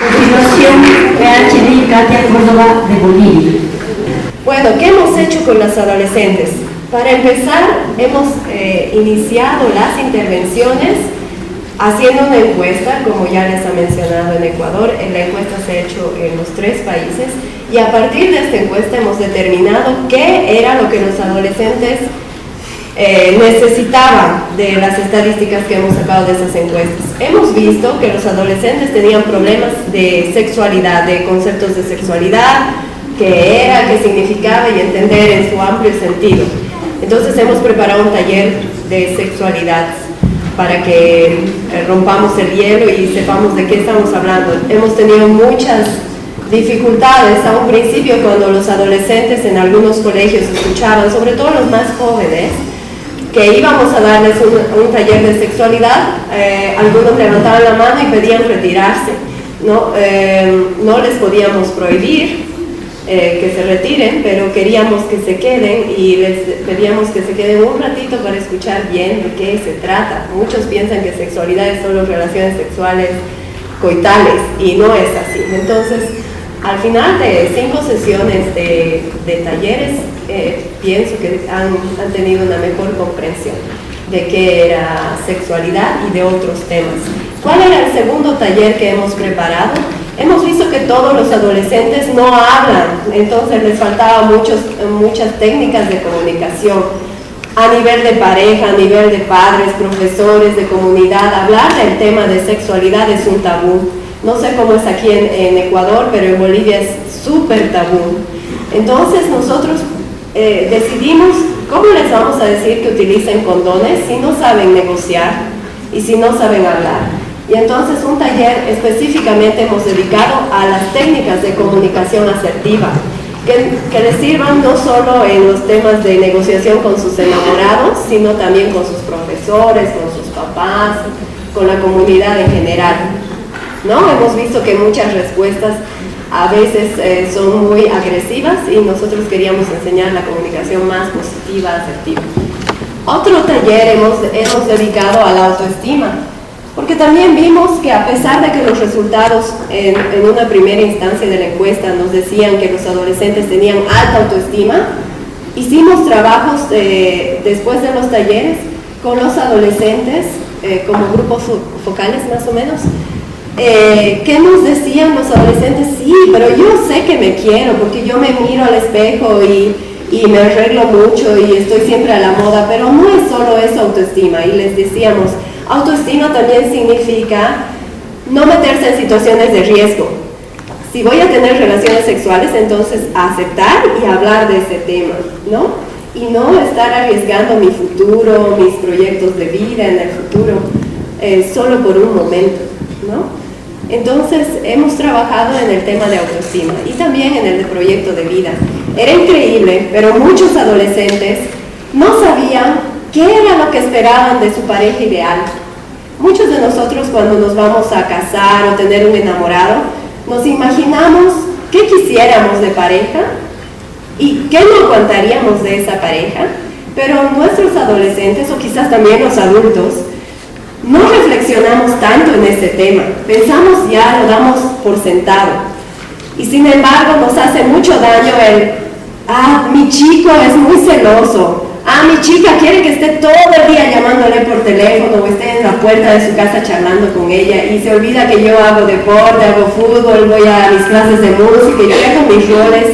Continuación, PhD Katia Córdoba de Bolivia. Bueno, ¿qué hemos hecho con las adolescentes? Para empezar, hemos iniciado las intervenciones haciendo una encuesta, como ya les ha mencionado en Ecuador. La encuesta se ha hecho en los 3 países y a partir de esta encuesta hemos determinado qué era lo que los adolescentes necesitaban de las estadísticas que hemos sacado de esas encuestas. Hemos visto que los adolescentes tenían problemas de sexualidad, de conceptos de sexualidad, qué era, qué significaba y entender en su amplio sentido. Entonces hemos preparado un taller de sexualidad para que rompamos el hielo y sepamos de qué estamos hablando. Hemos tenido muchas dificultades a un principio cuando los adolescentes en algunos colegios escuchaban, sobre todo los más jóvenes, que íbamos a darles un taller de sexualidad. Algunos levantaban la mano y pedían retirarse, ¿no? No les podíamos prohibir que se retiren, pero queríamos que se queden y les pedíamos que se queden un ratito para escuchar bien de qué se trata. Muchos piensan que sexualidad es solo relaciones sexuales coitales y no es así. Entonces, al final de 5 sesiones de talleres, pienso que han tenido una mejor comprensión de qué era sexualidad y de otros temas. ¿Cuál era el segundo taller que hemos preparado? Hemos visto que todos los adolescentes no hablan, entonces les faltaban muchas técnicas de comunicación a nivel de pareja, a nivel de padres, profesores, de comunidad. Hablar del tema de sexualidad es un tabú. No sé cómo es aquí en Ecuador, pero en Bolivia es súper tabú. Entonces nosotros decidimos cómo les vamos a decir que utilicen condones si no saben negociar y si no saben hablar. Y entonces un taller específicamente hemos dedicado a las técnicas de comunicación asertiva, que les sirvan no solo en los temas de negociación con sus enamorados, sino también con sus profesores, con sus papás, con la comunidad en general, ¿no? Hemos visto que muchas respuestas a veces son muy agresivas y nosotros queríamos enseñar la comunicación más positiva, asertiva. Otro taller hemos dedicado a la autoestima, porque también vimos que a pesar de que los resultados en una primera instancia de la encuesta nos decían que los adolescentes tenían alta autoestima, hicimos trabajos después de los talleres con los adolescentes como grupos focales más o menos. ¿Qué nos decían los adolescentes? Sí, pero yo sé que me quiero porque yo me miro al espejo y me arreglo mucho y estoy siempre a la moda, pero no es solo eso autoestima. Y les decíamos, autoestima también significa no meterse en situaciones de riesgo. Si voy a tener relaciones sexuales, entonces aceptar y hablar de ese tema, ¿no? Y no estar arriesgando mi futuro, mis proyectos de vida en el futuro, solo por un momento, ¿no? Entonces hemos trabajado en el tema de autoestima y también en el de proyecto de vida. Era increíble, pero muchos adolescentes no sabían qué era lo que esperaban de su pareja ideal. Muchos de nosotros cuando nos vamos a casar o tener un enamorado, nos imaginamos qué quisiéramos de pareja y qué no aguantaríamos de esa pareja, pero nuestros adolescentes o quizás también los adultos no reflexionamos tanto en ese tema, pensamos ya, lo damos por sentado y sin embargo nos hace mucho daño mi chico es muy celoso, mi chica quiere que esté todo el día llamándole por teléfono o esté en la puerta de su casa charlando con ella y se olvida que yo hago deporte, hago fútbol, voy a mis clases de música y yo hago mis roles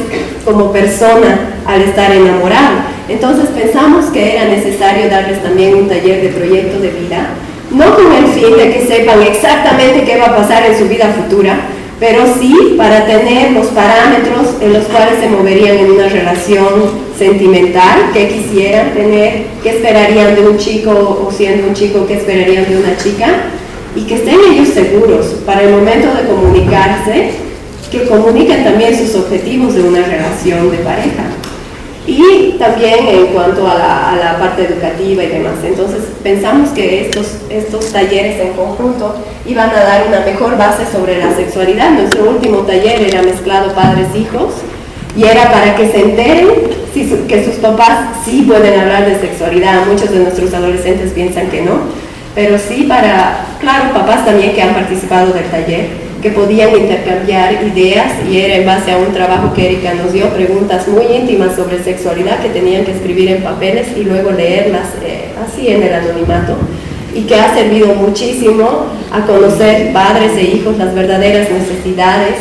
como persona al estar enamorado. Entonces pensamos que era necesario darles también un taller de proyecto de vida, no con el fin de que sepan exactamente qué va a pasar en su vida futura, pero sí para tener los parámetros en los cuales se moverían en una relación sentimental, qué quisieran tener, qué esperarían de un chico o siendo un chico, qué esperarían de una chica, y que estén ellos seguros para el momento de comunicarse, que comuniquen también sus objetivos de una relación de pareja. Y también en cuanto a la parte educativa y demás. Entonces pensamos que estos talleres en conjunto iban a dar una mejor base sobre la sexualidad. Nuestro último taller era mezclado padres-hijos y era para que se enteren que sus papás sí pueden hablar de sexualidad. Muchos de nuestros adolescentes piensan que no, pero sí para, claro, papás también que han participado del taller, que podían intercambiar ideas, y era en base a un trabajo que Erika nos dio, preguntas muy íntimas sobre sexualidad que tenían que escribir en papeles y luego leerlas así en el anonimato, y que ha servido muchísimo a conocer padres e hijos las verdaderas necesidades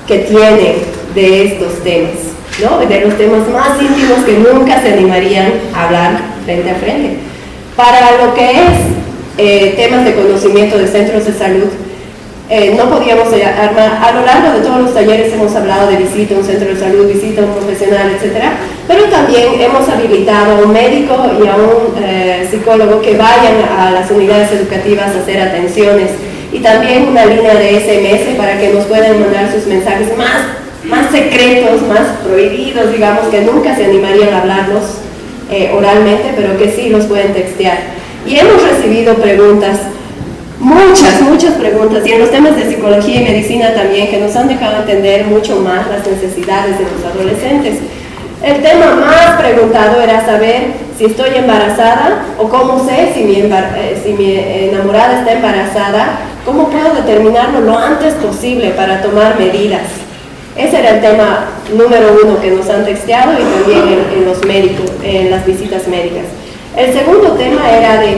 que tienen de estos temas, ¿no? De los temas más íntimos que nunca se animarían a hablar frente a frente. Para lo que es temas de conocimiento de centros de salud, no podíamos armar, a lo largo de todos los talleres hemos hablado de visita a un centro de salud, visita a un profesional, etcétera, pero también hemos habilitado a un médico y a un psicólogo que vayan a las unidades educativas a hacer atenciones, y también una línea de SMS para que nos puedan mandar sus mensajes más secretos, más prohibidos, digamos, que nunca se animarían a hablarlos oralmente, pero que sí los pueden textear. Y hemos recibido preguntas, muchas preguntas, y en los temas de psicología y medicina también, que nos han dejado entender mucho más las necesidades de los adolescentes. El tema más preguntado era saber si estoy embarazada, o cómo sé si mi enamorada está embarazada, cómo puedo determinarlo lo antes posible para tomar medidas. Ese era el tema número 1 que nos han texteado, y también en los médicos, en las visitas médicas. El segundo tema era de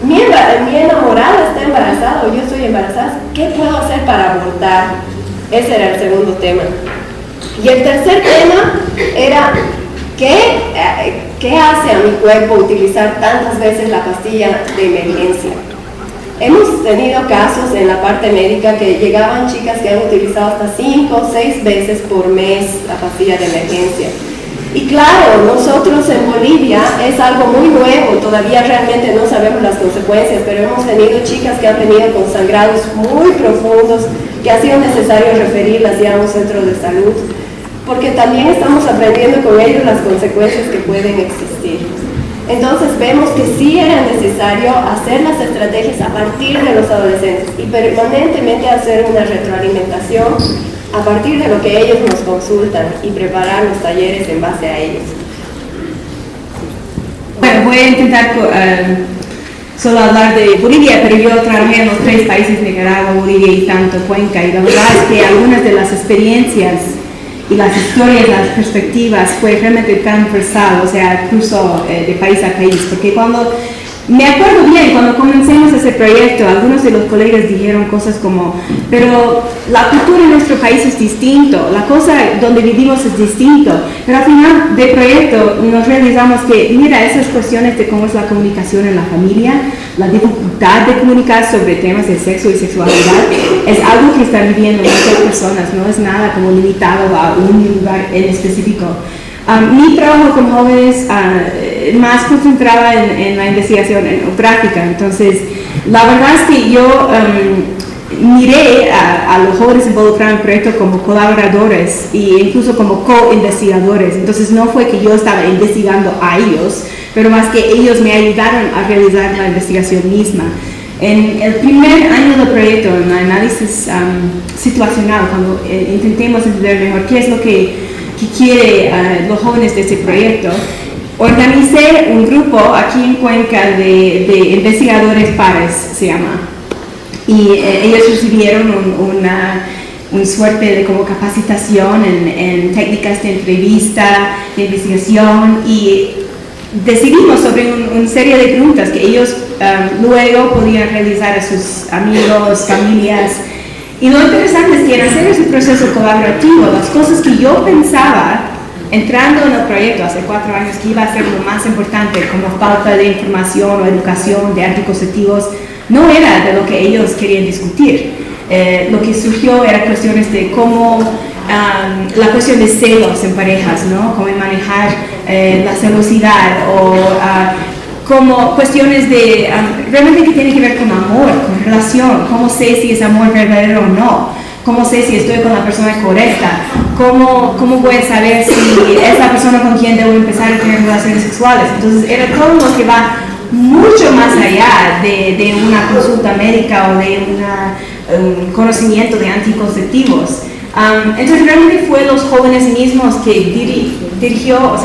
mi enamorada está embarazada o yo estoy embarazada, ¿qué puedo hacer para abortar? Ese era el segundo tema. Y el tercer tema era ¿qué hace a mi cuerpo utilizar tantas veces la pastilla de emergencia? Hemos tenido casos en la parte médica que llegaban chicas que han utilizado hasta 5 o 6 veces por mes la pastilla de emergencia. Y claro, nosotros en Bolivia es algo muy nuevo, todavía realmente no sabemos las consecuencias, pero hemos tenido chicas que han venido con sangrados muy profundos, que ha sido necesario referirlas ya a un centro de salud, porque también estamos aprendiendo con ellos las consecuencias que pueden existir. Entonces vemos que sí era necesario hacer las estrategias a partir de los adolescentes y permanentemente hacer una retroalimentación a partir de lo que ellos nos consultan, y preparar los talleres en base a ellos. Bueno, voy a intentar solo hablar de Bolivia, pero yo trabajé en los 3 países, Nicaragua, Bolivia y tanto Cuenca, y la verdad es que algunas de las experiencias y las historias, las perspectivas fue realmente transversal, o sea, cruzó de país a país, porque me acuerdo bien, cuando comencemos ese proyecto, algunos de los colegas dijeron cosas como, pero la cultura en nuestro país es distinto, la cosa donde vivimos es distinto, pero al final del proyecto nos realizamos que, mira, esas cuestiones de cómo es la comunicación en la familia, la dificultad de comunicar sobre temas de sexo y sexualidad, es algo que están viviendo muchas personas, no es nada como limitado a un lugar en específico. Mi trabajo con jóvenes más concentraba en la investigación etnográfica, entonces la verdad es que yo miré a los jóvenes involucrados en el proyecto como colaboradores e incluso como co-investigadores, entonces no fue que yo estaba investigando a ellos, pero más que ellos me ayudaron a realizar la investigación misma. En el primer año del proyecto, en el análisis situacional, cuando intentemos entender mejor qué es lo que quiere los jóvenes de este proyecto, organicé un grupo aquí en Cuenca de investigadores pares, se llama, y ellos recibieron una suerte de como capacitación en técnicas de entrevista, de investigación, y decidimos sobre una serie de preguntas que ellos luego podían realizar a sus amigos, familias. Y lo interesante es que en hacer ese proceso colaborativo, las cosas que yo pensaba entrando en el proyecto hace 4 años que iba a ser lo más importante, como falta de información o educación de anticonceptivos, no era de lo que ellos querían discutir. Lo que surgió era cuestiones de cómo, la cuestión de celos en parejas, ¿no? Cómo manejar la celosidad, o como cuestiones de realmente que tiene que ver con amor, con relación, cómo sé si es amor verdadero o no, cómo sé si estoy con la persona correcta, cómo voy a saber si es la persona con quien debo empezar a tener relaciones sexuales. Entonces era todo lo que va mucho más allá de una consulta médica o de un conocimiento de anticonceptivos. Entonces realmente fue los jóvenes mismos que dirigió,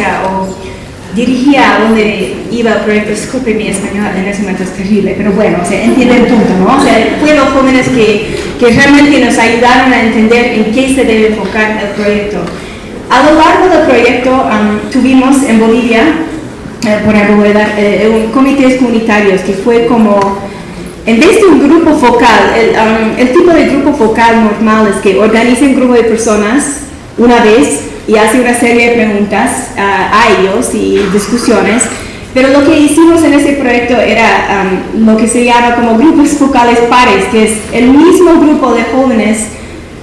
dirigía a donde iba el proyecto. Disculpe mi español, en ese momento es terrible, pero bueno, o sea, entiende el punto, ¿no? O sea, fue los jóvenes que realmente nos ayudaron a entender en qué se debe enfocar el proyecto. A lo largo del proyecto tuvimos en Bolivia, por ejemplo, comités comunitarios, que fue como, en vez de un grupo focal, el tipo de grupo focal normal es que organiza un grupo de personas una vez y hace una serie de preguntas a ellos y discusiones, pero lo que hicimos en ese proyecto era lo que se llama como grupos focales pares, que es el mismo grupo de jóvenes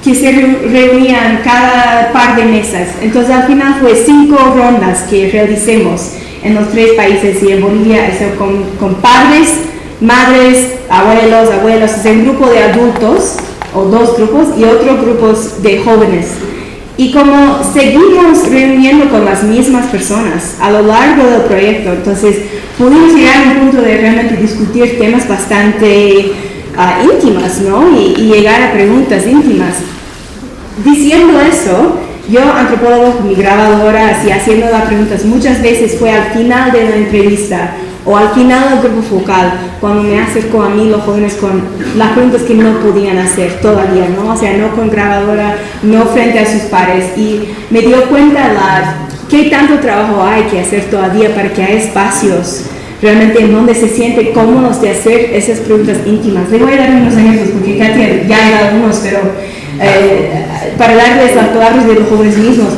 que se reunían cada par de mesas. Entonces al final fue 5 rondas que realicemos en los 3 países, y en Bolivia eso con padres, madres, abuelos, o sea, un grupo de adultos o 2 grupos y otros grupos de jóvenes. Y como seguimos reuniendo con las mismas personas a lo largo del proyecto, entonces pudimos llegar a un punto de realmente discutir temas bastante íntimas, ¿no? Y llegar a preguntas íntimas. Diciendo eso, yo, antropólogo con mi grabadora, así haciendo las preguntas, muchas veces fue al final de la entrevista o al final del grupo focal, cuando me acercó a mí los jóvenes con las preguntas que no podían hacer todavía, ¿no? O sea, no con grabadora, no frente a sus pares, y me dio cuenta qué tanto trabajo hay que hacer todavía para que haya espacios realmente en donde se sienten cómodos de hacer esas preguntas íntimas. Le voy a dar unos ejemplos, porque Katia ya ha dado algunos, pero para darles las palabras de los jóvenes mismos.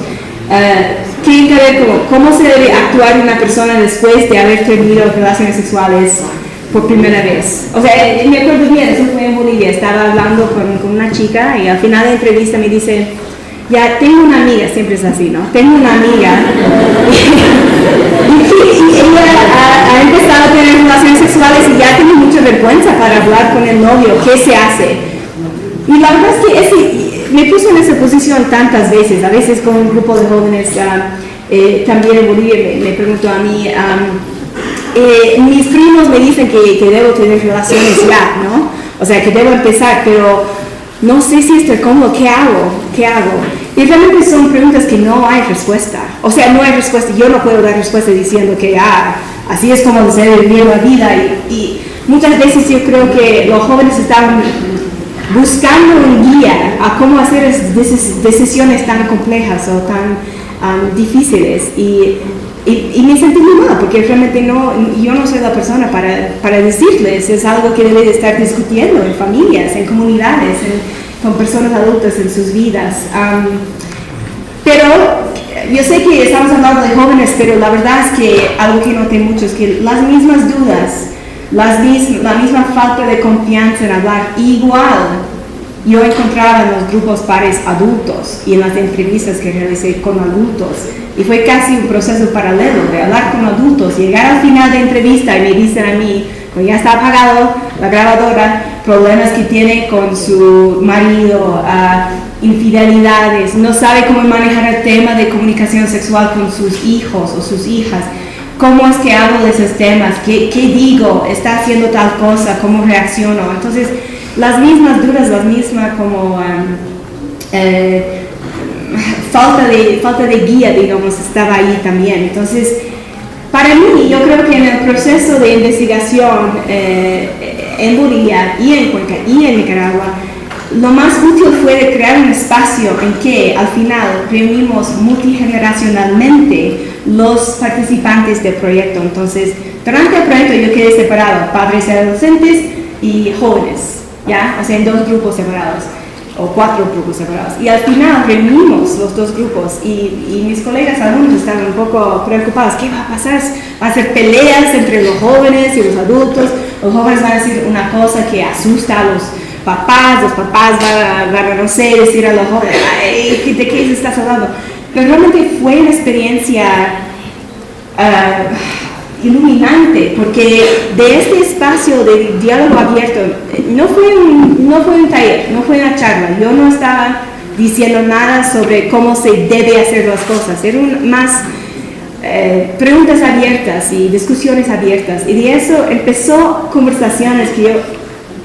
Tienen que ver cómo se debe actuar una persona después de haber tenido relaciones sexuales por primera vez. O sea, me acuerdo bien, eso fue en Bolivia, estaba hablando con una chica y al final de la entrevista me dice, ya tengo una amiga, siempre es así, ¿no? Tengo una amiga y ella ha empezado a tener relaciones sexuales y ya tiene mucha vergüenza para hablar con el novio, ¿qué se hace? Y la verdad es que me puso en esa posición tantas veces, a veces con un grupo de jóvenes, también en Bolivia me preguntó a mí, mis primos me dicen que debo tener relaciones ya, ¿no? O sea, que debo empezar, pero no sé si estoy cómodo, ¿qué hago? Y realmente son preguntas que no hay respuesta, o sea, no hay respuesta, yo no puedo dar respuesta diciendo que así es como se debe vivir la vida, y muchas veces yo creo que los jóvenes están buscando un guía a cómo hacer decisiones tan complejas o tan difíciles, y me sentí muy mal porque realmente yo no soy la persona para decirles, es algo que debe de estar discutiendo en familias, en comunidades, con personas adultas en sus vidas. Pero yo sé que estamos hablando de jóvenes, pero la verdad es que algo que noté mucho es que las mismas dudas, la misma falta de confianza en hablar, igual yo encontraba en los grupos pares adultos y en las entrevistas que realicé con adultos, y fue casi un proceso paralelo de hablar con adultos, llegar al final de entrevista y me dicen a mí, pues ya está apagado la grabadora, problemas que tiene con su marido, infidelidades, no sabe cómo manejar el tema de comunicación sexual con sus hijos o sus hijas. ¿Cómo es que hablo de esos temas? ¿Qué digo? ¿Está haciendo tal cosa? ¿Cómo reacciono? Entonces, las mismas dudas, las mismas como falta de guía, digamos, estaba ahí también. Entonces, para mí, yo creo que en el proceso de investigación en Bolivia y en Cuenca y en Nicaragua, lo más útil fue de crear un espacio en que al final reunimos multigeneracionalmente los participantes del proyecto. Entonces, durante el proyecto yo quedé separado, padres y adolescentes y jóvenes, ¿ya? O sea, en 2 grupos separados, o 4 grupos separados. Y al final reunimos los 2 grupos y mis colegas algunos estaban un poco preocupados. ¿Qué va a pasar? ¿Va a ser peleas entre los jóvenes y los adultos? Los jóvenes van a decir una cosa que asusta a los papás van a, no sé, decir a los jóvenes, ay, ¿de qué estás hablando? Pero realmente fue una experiencia iluminante, porque de este espacio de diálogo abierto, no fue un taller, no fue una charla, yo no estaba diciendo nada sobre cómo se debe hacer las cosas, eran más preguntas abiertas y discusiones abiertas, y de eso empezó conversaciones que yo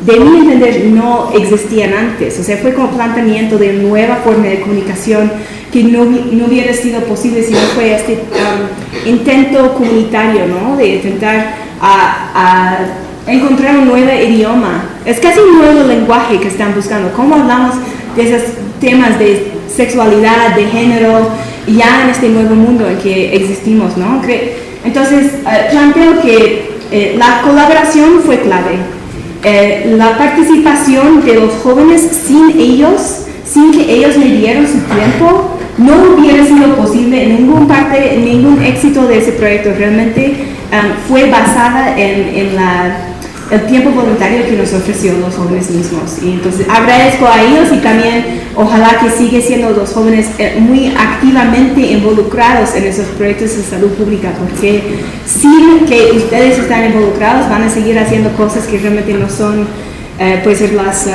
de mi entender, no existían antes. O sea, fue como planteamiento de nueva forma de comunicación que no hubiera sido posible si no fue este intento comunitario, ¿no? De intentar a encontrar un nuevo idioma. Es casi un nuevo lenguaje que están buscando. ¿Cómo hablamos de esos temas de sexualidad, de género, ya en este nuevo mundo en que existimos, ¿no? Entonces, planteo que la colaboración fue clave. La participación de los jóvenes sin ellos, sin que ellos me dieran su tiempo, no hubiera sido posible en ningún éxito de ese proyecto. Realmente fue basada en el tiempo voluntario que nos ofreció los jóvenes mismos. Y entonces agradezco a ellos y también ojalá que sigan siendo los jóvenes muy activamente involucrados en esos proyectos de salud pública, porque sin que ustedes estén involucrados van a seguir haciendo cosas que realmente no son pues las